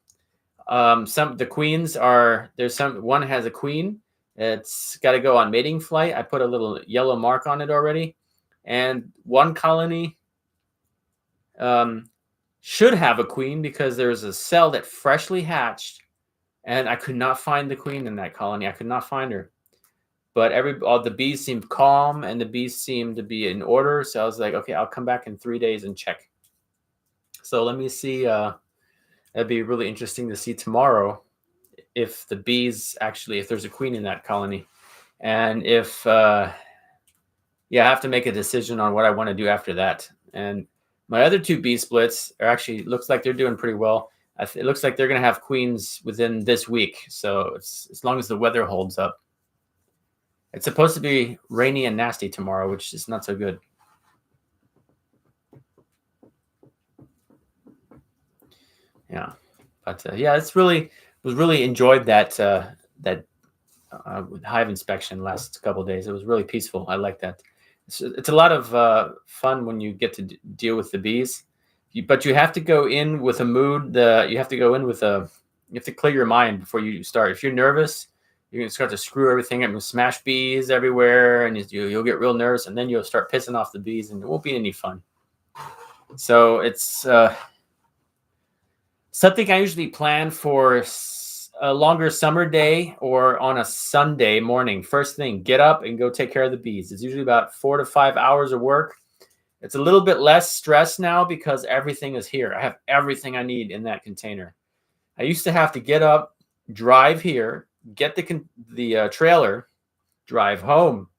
The queens are one has a queen. It's got to go on mating flight. I put a little yellow mark on it already, and one colony should have a queen because there's a cell that freshly hatched, and I could not find the queen in that colony. I could not find her, but all the bees seemed calm and the bees seemed to be in order. So I was like, okay, I'll come back in 3 days and check. So let me see. That'd be really interesting to see tomorrow if the bees if there's a queen in that colony. And if, I have to make a decision on what I want to do after that. And my other two bee splits looks like they're doing pretty well. It looks like they're going to have queens within this week. So as long as the weather holds up. It's supposed to be rainy and nasty tomorrow, which is not so good. Yeah, but was really enjoyed that hive inspection last couple of days. It was really peaceful. I like that. It's a lot of fun when you get to deal with the bees, but you have to go in with a mood. You have to clear your mind before you start. If you're nervous, you're gonna start to screw everything up and smash bees everywhere, and you'll get real nervous, and then you'll start pissing off the bees, and it won't be any fun. So it's something I usually plan for a longer summer day or on a Sunday morning. First thing, get up and go take care of the bees. It's usually about 4 to 5 hours of work. It's a little bit less stress now because everything is here. I have everything I need in that container. I used to have to get up, drive here, get the trailer, drive home,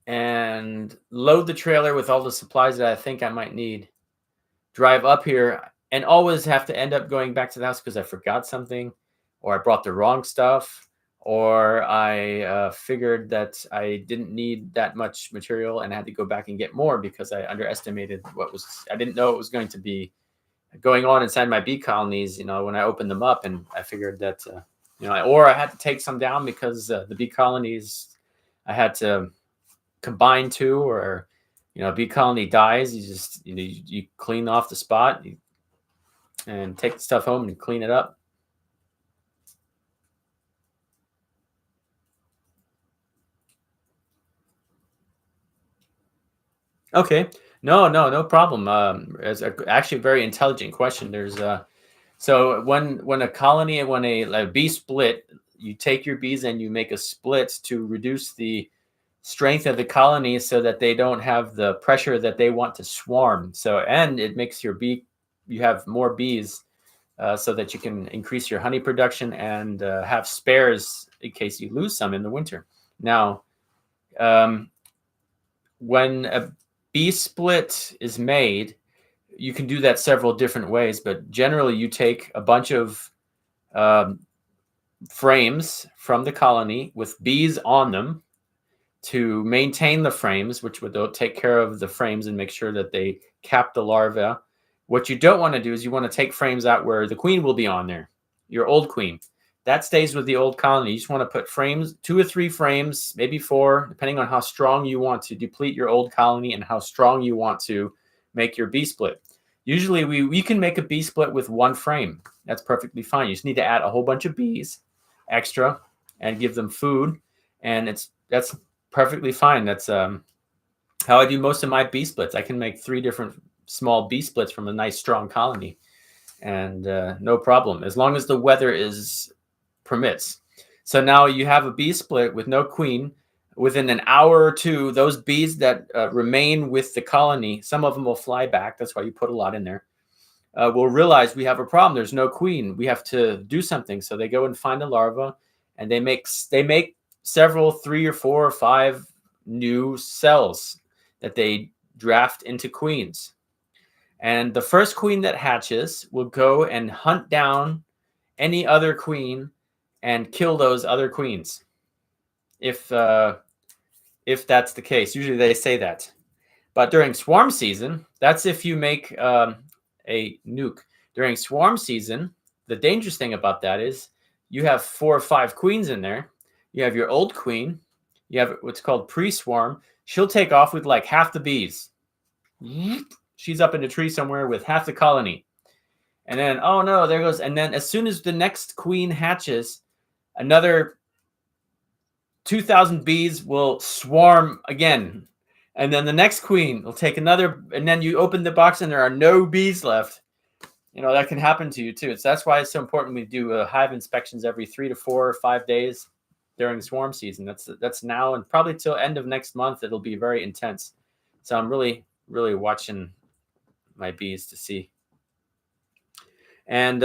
and load the trailer with all the supplies that I think I might need. Drive up here and always have to end up going back to the house because I forgot something, or I brought the wrong stuff, or I figured that I didn't need that much material and I had to go back and get more because I underestimated I didn't know it was going to be going on inside my bee colonies, when I opened them up. And I figured that, or I had to take some down because the bee colonies, I had to combine two, or, a bee colony dies. You just, you clean off the spot and take the stuff home and clean it up. Okay. No problem. It's actually a very intelligent question. There's so when a colony and when a bee split, you take your bees and you make a split to reduce the strength of the colony so that they don't have the pressure that they want to swarm. And it makes you have more bees so that you can increase your honey production and have spares in case you lose some in the winter. Now, when a bee split is made, you can do that several different ways, but generally you take a bunch of frames from the colony with bees on them to maintain the frames, which would take care of the frames and make sure that they cap the larvae. What you don't want to do is you want to take frames out where the queen will be on there, your old queen. that stays with the old colony. You just want to put frames, 2 or 3 frames, maybe 4, depending on how strong you want to deplete your old colony and how strong you want to make your bee split. Usually we can make a bee split with 1 frame. That's perfectly fine. You just need to add a whole bunch of bees extra and give them food, and that's perfectly fine. That's how I do most of my bee splits. I can make 3 different small bee splits from a nice strong colony, and no problem, as long as the weather permits. So now you have a bee split with no queen. Within an hour or 2, those bees that remain with the colony, some of them will fly back. That's why you put a lot in there. Will realize we have a problem. There's no queen. We have to do something. So they go and find a larva, and they make several 3 or 4 or 5 new cells that they draft into queens. And the first queen that hatches will go and hunt down any other queen and kill those other queens. If that's the case, usually they say that. But during swarm season, that's if you make a nuke. During swarm season, the dangerous thing about that is you have 4 or 5 queens in there. You have your old queen. You have what's called pre-swarm. She'll take off with like half the bees. She's up in a tree somewhere with half the colony. And then, oh no, there goes. And then as soon as the next queen hatches, another 2,000 bees will swarm again. And then the next queen will take another, and then you open the box and there are no bees left. That can happen to you too. That's why it's so important we do hive inspections every 3 to 4 or 5 days during swarm season. That's now, and probably till end of next month, it'll be very intense. So I'm really, really watching my bees to see. And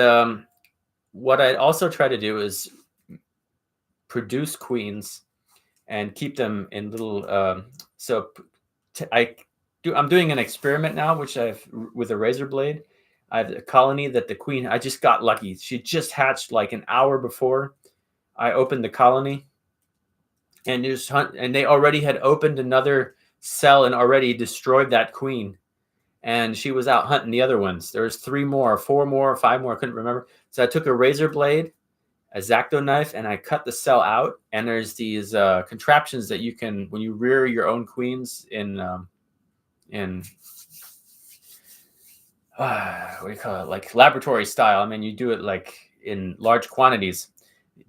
what I also try to do is produce queens and keep them in little. I'm doing an experiment now, which with a razor blade. I have a colony that the queen. I just got lucky. She just hatched like an hour before I opened the colony, and they already had opened another cell and already destroyed that queen. And she was out hunting the other ones. There was 3 more, 4 more, 5 more. I couldn't remember. So I took a razor blade, a X-Acto knife, and I cut the cell out. And there's these contraptions that you can, when you rear your own queens in what do you call it? Like laboratory style. I mean, you do it like in large quantities.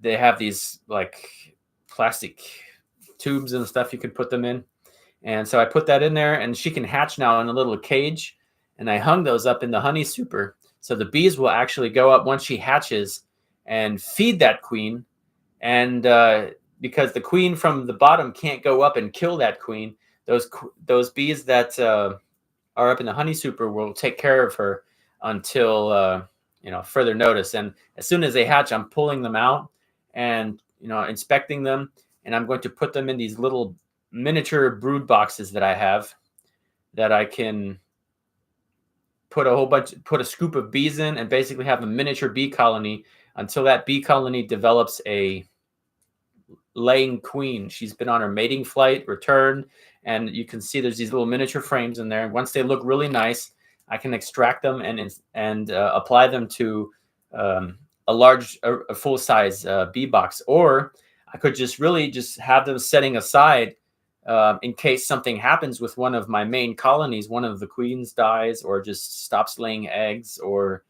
They have these like plastic tubes and stuff you could put them in. And so I put that in there, and she can hatch now in a little cage. And I hung those up in the honey super. So the bees will actually go up once she hatches and feed that queen. And because the queen from the bottom can't go up and kill that queen, those bees that are up in the honey super will take care of her until further notice. And as soon as they hatch, I'm pulling them out and inspecting them, and I'm going to put them in these little miniature brood boxes that I have, that I can put a scoop of bees in, and basically have a miniature bee colony until that bee colony develops a laying queen. She's been on her mating flight, returned, and you can see there's these little miniature frames in there. Once they look really nice, I can extract them and apply them to a full-size bee box. Or I could just have them setting aside in case something happens with one of my main colonies. One of the queens dies or just stops laying eggs, or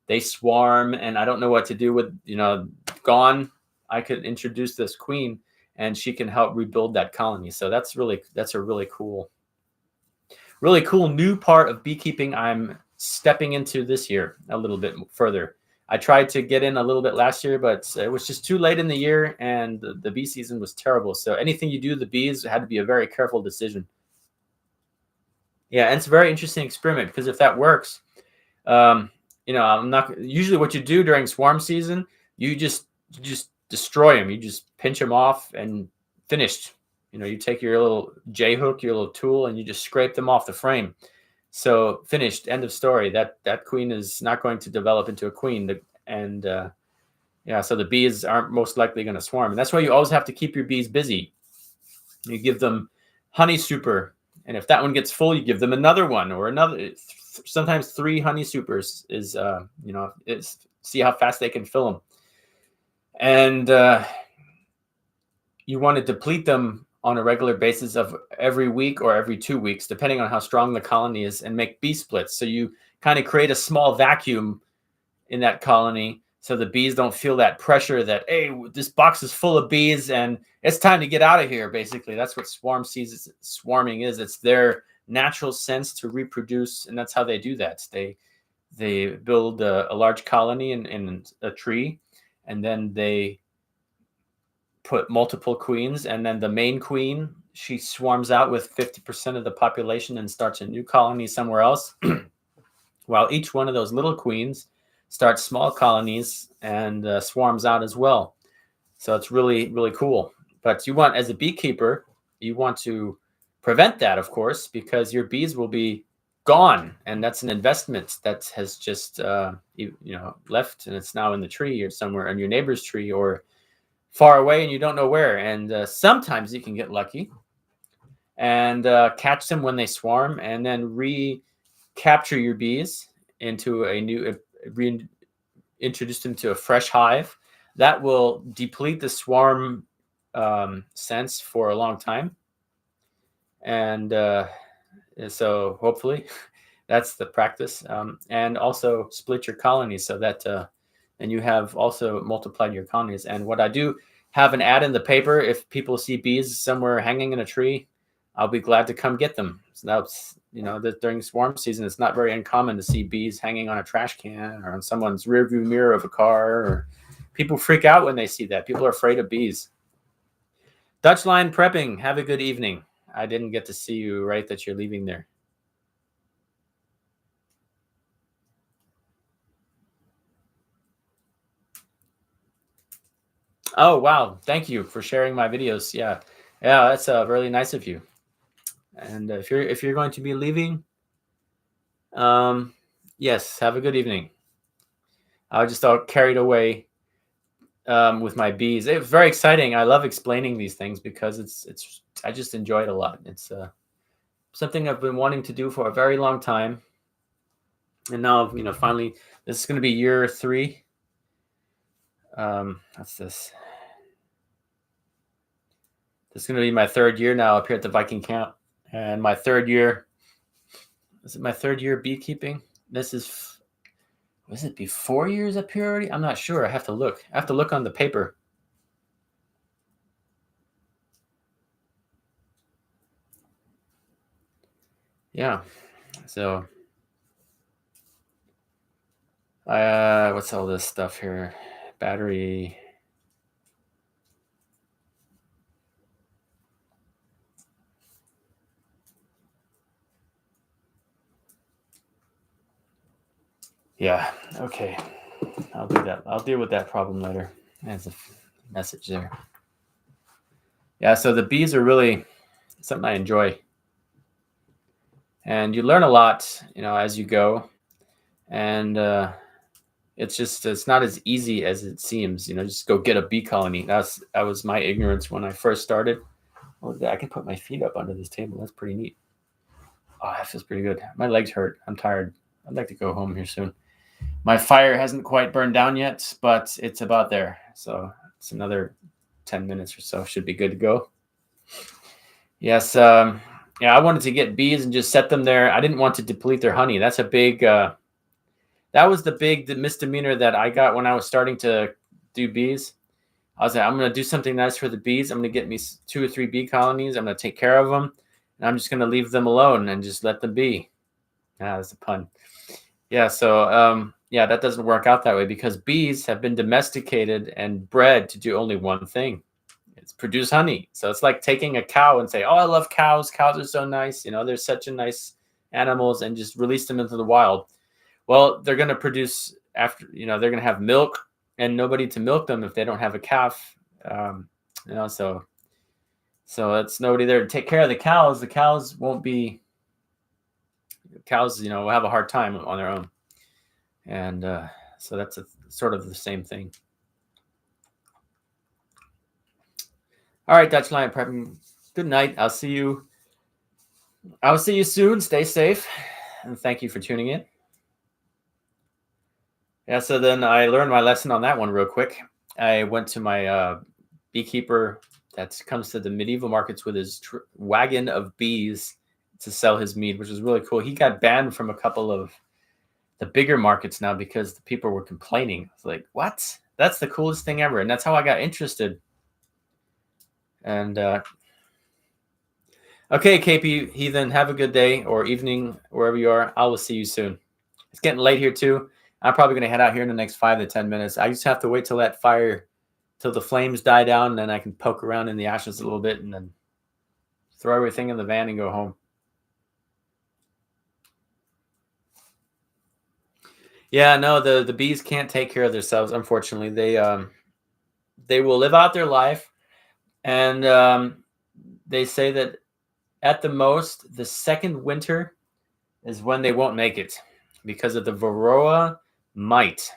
they swarm and I don't know what to do with, gone. I could introduce this queen and she can help rebuild that colony. So that's a really cool new part of beekeeping I'm stepping into this year a little bit further. I tried to get in a little bit last year, but it was just too late in the year, and the bee season was terrible. So anything you do, the bees, had to be a very careful decision. Yeah, and it's a very interesting experiment, because if that works, I'm not usually what you do during swarm season. You just destroy them. You just pinch them off and finished. You take your little J hook, your little tool, and you just scrape them off the frame. So finished, end of story. That queen is not going to develop into a queen. So the bees aren't most likely going to swarm. And that's why you always have to keep your bees busy. You give them honey super. And if that one gets full, you give them another one or another. Sometimes 3 honey supers is see how fast they can fill them. And you want to deplete them on a regular basis of every week or every 2 weeks, depending on how strong the colony is, and make bee splits. So you kind of create a small vacuum in that colony so the bees don't feel that pressure that, hey, this box is full of bees and it's time to get out of here. Basically, that's what swarming is. It's their natural sense to reproduce, and that's how they do that. They build a large colony in a tree, and then they put multiple queens, and then the main queen, she swarms out with 50% of the population and starts a new colony somewhere else, while each one of those little queens starts small colonies and swarms out as well. So it's really, really cool. But you want, as a beekeeper, you want to prevent that, of course, because your bees will be gone, and that's an investment that has just left, and it's now in the tree or somewhere in your neighbor's tree or far away, and you don't know where. And sometimes you can get lucky and catch them when they swarm, and then recapture your bees into a new, reintroduce them to a fresh hive. That will deplete the swarm sense for a long time. And so hopefully that's the practice. And also split your colonies so that and you have also multiplied your colonies. And what I do have an ad in the paper. If people see bees somewhere hanging in a tree, I'll be glad to come get them. So that's, during swarm season, it's not very uncommon to see bees hanging on a trash can or on someone's rearview mirror of a car. Or people freak out when they see that. People are afraid of bees. Dutch line prepping. Have a good evening. I didn't get to see you right that you're leaving there. Oh, wow. Thank you for sharing my videos. Yeah, that's really nice of you. And if you're going to be leaving, yes, have a good evening. I was just all carried away with my bees. It was very exciting. I love explaining these things because I just enjoy it a lot. It's something I've been wanting to do for a very long time. And now, finally, this is going to be year 3. What's this? This is going to be my 3rd year now up here at the Viking camp. And my 3rd year, is it my 3rd year beekeeping? This is, was it be 4 years up here already? I'm not sure. I have to look. I have to look on the paper. Yeah. So, what's all this stuff here? Battery. Yeah. Okay. I'll do that. I'll deal with that problem later. There's a message there. Yeah. So the bees are really something I enjoy. And you learn a lot, as you go. And it's not as easy as it seems. Just go get a bee colony. That was my ignorance when I first started. Oh, I can put my feet up under this table. That's pretty neat. Oh, that feels pretty good. My legs hurt. I'm tired. I'd like to go home here soon. My fire hasn't quite burned down yet, but it's about there. So it's another 10 minutes or so. Should be good to go. Yes. I wanted to get bees and just set them there. I didn't want to deplete their honey. That's a big, that was the big misdemeanor that I got when I was starting to do bees. I was like, I'm going to do something nice for the bees. I'm going to get me 2 or 3 bee colonies. I'm going to take care of them. And I'm just going to leave them alone and just let them be. That's a pun. Yeah. So, that doesn't work out that way because bees have been domesticated and bred to do only one thing. It's produce honey. So it's like taking a cow and say, oh, I love cows. Cows are so nice. They're such a nice animals, and just release them into the wild. Well, they're going to produce after, they're going to have milk and nobody to milk them if they don't have a calf. So it's nobody there to take care of the cows. The cows won't be, will have a hard time on their own. And so that's sort of the same thing. All right, Dutch Lion Prepping. Good night. I'll see you soon. Stay safe. And thank you for tuning in. Yeah, so then I learned my lesson on that one real quick. I went to my beekeeper that comes to the medieval markets with his wagon of bees to sell his mead, which was really cool. He got banned from a couple of the bigger markets now because the people were complaining. It's like, what? That's the coolest thing ever. And that's how I got interested. And okay, KP Heathen, have a good day or evening, wherever you are. I will see you soon. It's getting late here too. I'm probably going to head out here in the next 5 to 10 minutes. I just have to wait till that fire, till the flames die down, and then I can poke around in the ashes a little bit and then throw everything in the van and go home. Yeah, no, the bees can't take care of themselves, unfortunately. They will live out their life, and they say that at the most, the second winter is when they won't make it because of the Varroa mite.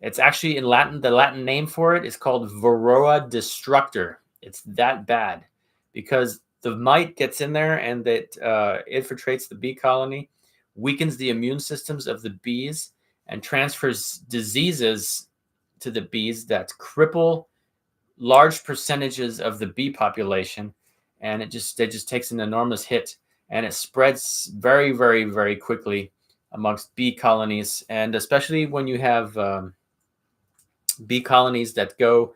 It's actually in Latin, the Latin name for it is called Varroa destructor. It's that bad because the mite gets in there and it infiltrates the bee colony, weakens the immune systems of the bees, and transfers diseases to the bees that cripple large percentages of the bee population, and it just takes an enormous hit, and it spreads very, very, very quickly amongst bee colonies, and especially when you have bee colonies that go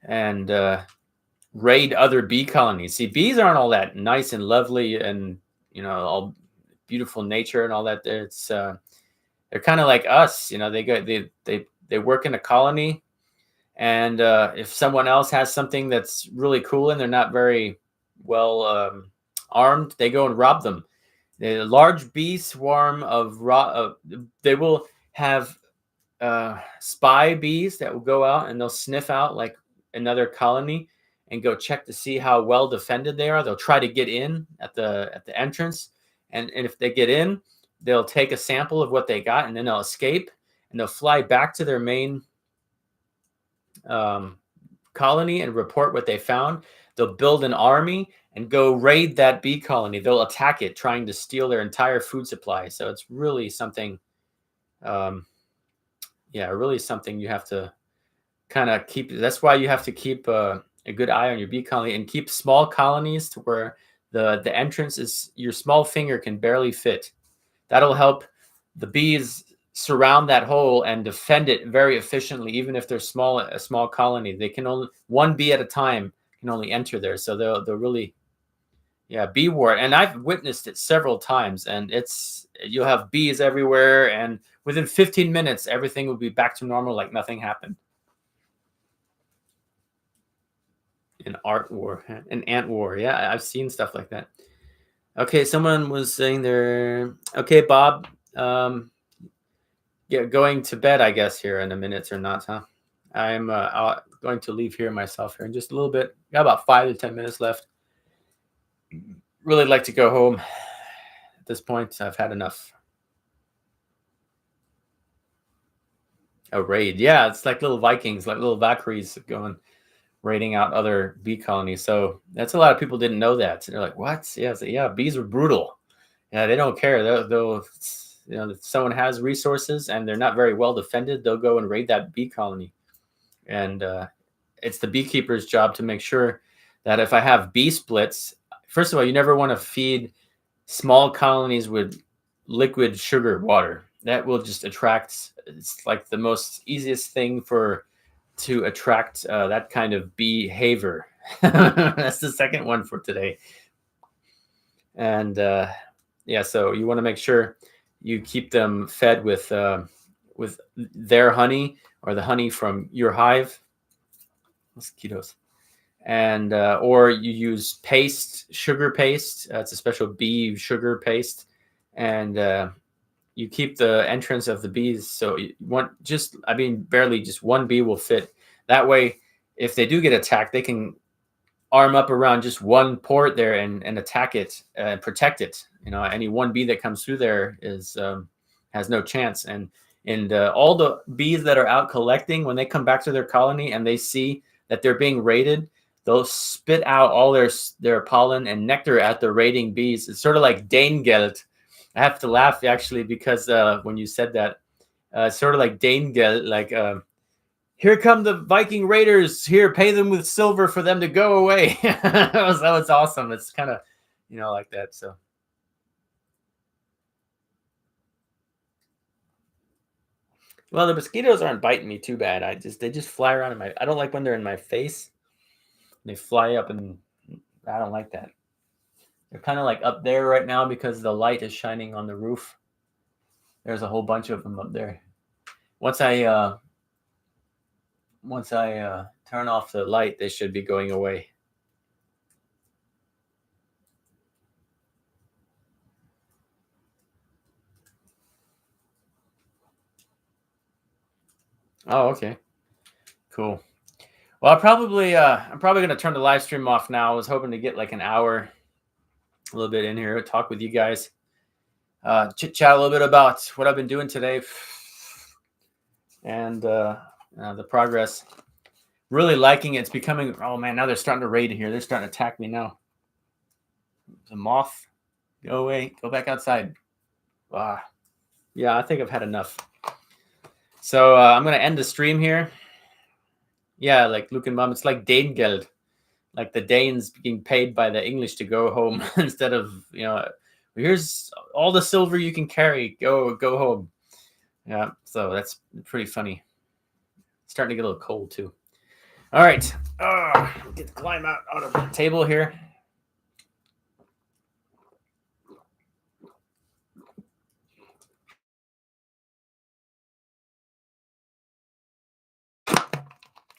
and raid other bee colonies. See, bees aren't all that nice and lovely, and all beautiful nature and all that. It's they're kind of like us, they work in a colony. And if someone else has something that's really cool and they're not very well armed, they go and rob them. A large bee swarm of they will have spy bees that will go out and they'll sniff out like another colony and go check to see how well defended they are. They'll try to get in at the entrance, and if they get in, they'll take a sample of what they got, and then they'll escape and they'll fly back to their main colony and report what they found. They'll build an army and go raid that bee colony. They'll attack it, trying to steal their entire food supply. So it's really something, really something you have to kind of keep. That's why you have to keep a good eye on your bee colony and keep small colonies to where the entrance is your small finger can barely fit. That'll help the bees surround that hole and defend it very efficiently, even if they're a small colony. They can only one bee at a time can only enter there, so they'll really, bee war. And I've witnessed it several times, and you'll have bees everywhere, and within 15 minutes, everything will be back to normal, like nothing happened. An ant war. Yeah, I've seen stuff like that. Okay, someone was saying there. Okay, Bob. Going to bed, I guess, here in a minute or not, huh? I'm going to leave here myself here in just a little bit. Got about 5 to 10 minutes left. Really like to go home. At this point, I've had enough. A raid. Yeah, it's like little Vikings, like little Valkyries going raiding out other bee colonies. So that's a lot of people didn't know that. And they're like, what? Yeah, bees are brutal. Yeah, they don't care. They'll if someone has resources and they're not very well defended, they'll go and raid that bee colony. And it's the beekeeper's job to make sure that if I have bee splits, first of all, you never want to feed small colonies with liquid sugar water. That will just attract. It's like the most easiest thing to attract that kind of behavior. That's the second one for today. And so you want to make sure you keep them fed with their honey or the honey from your hive, mosquitoes, and or you use sugar paste. It's a special bee sugar paste, and you keep the entrance of the bees. So you want barely just one bee will fit. That way, if they do get attacked, they can arm up around just one port there and attack it and protect it. Any one bee that comes through there has no chance. And all the bees that are out collecting, when they come back to their colony and they see that they're being raided, they'll spit out all their pollen and nectar at the raiding bees. It's sort of like Danegeld. I have to laugh actually because when you said that, it's sort of like Danegeld, like Here come the Viking Raiders. Here, pay them with silver for them to go away. that was awesome. It's kind of, like that. So. Well, the mosquitoes aren't biting me too bad. They just fly around I don't like when they're in my face. They fly up and I don't like that. They're kind of like up there right now because the light is shining on the roof. There's a whole bunch of them up there. Once I turn off the light, they should be going away. Oh, okay. Cool. Well, I'm probably going to turn the live stream off now. I was hoping to get like an hour, a little bit in here, talk with you guys, chit chat a little bit about what I've been doing today, and the progress. Really liking it. It's becoming. Oh man, now they're starting to raid in here. They're starting to attack me now. The moth, go away. Go back outside. Yeah, I think I've had enough. So I'm gonna end the stream here. Yeah, like Luke and Mom, it's like Danegeld, like the Danes being paid by the English to go home instead of here's all the silver you can carry. Go home. Yeah, so that's pretty funny. It's starting to get a little cold too. All right, get to climb out of the table here.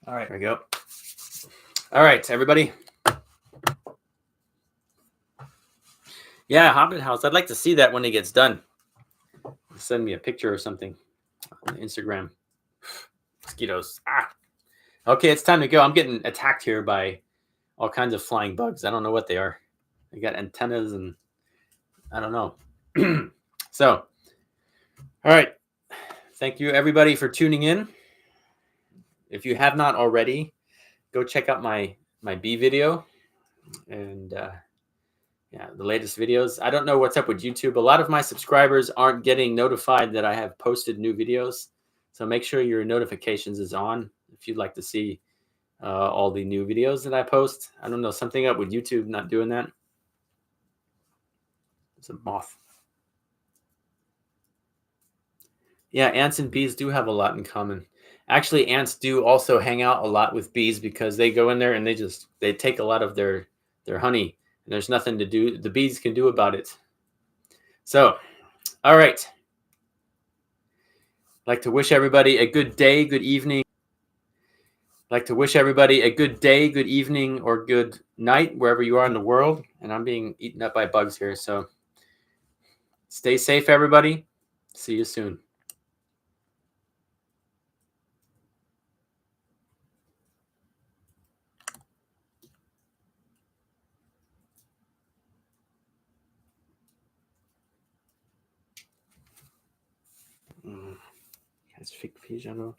All right, there we go. All right, everybody. Yeah, Hobbit House. I'd like to see that when it gets done. Send me a picture or something on Instagram. Mosquitoes. Okay, it's time to go. I'm getting attacked here by all kinds of flying bugs. I don't know what they are. They got antennas and I don't know. So, all right. Thank you, everybody, for tuning in. If you have not already, go check out my bee video and the latest videos. I don't know what's up with YouTube. A lot of my subscribers aren't getting notified that I have posted new videos. So make sure your notifications is on if you'd like to see all the new videos that I post. I don't know, something up with YouTube not doing that. It's a moth. Yeah, ants and bees do have a lot in common. Actually, ants do also hang out a lot with bees because they go in there and they take a lot of their honey, and there's nothing to do the bees can do about it. So, all right. I'd like to wish everybody a good day, good evening. I'd like to wish everybody a good day, good evening, or good night wherever you are in the world. And I'm being eaten up by bugs here, so stay safe, everybody. See you soon. Jetzt fick Pigeon.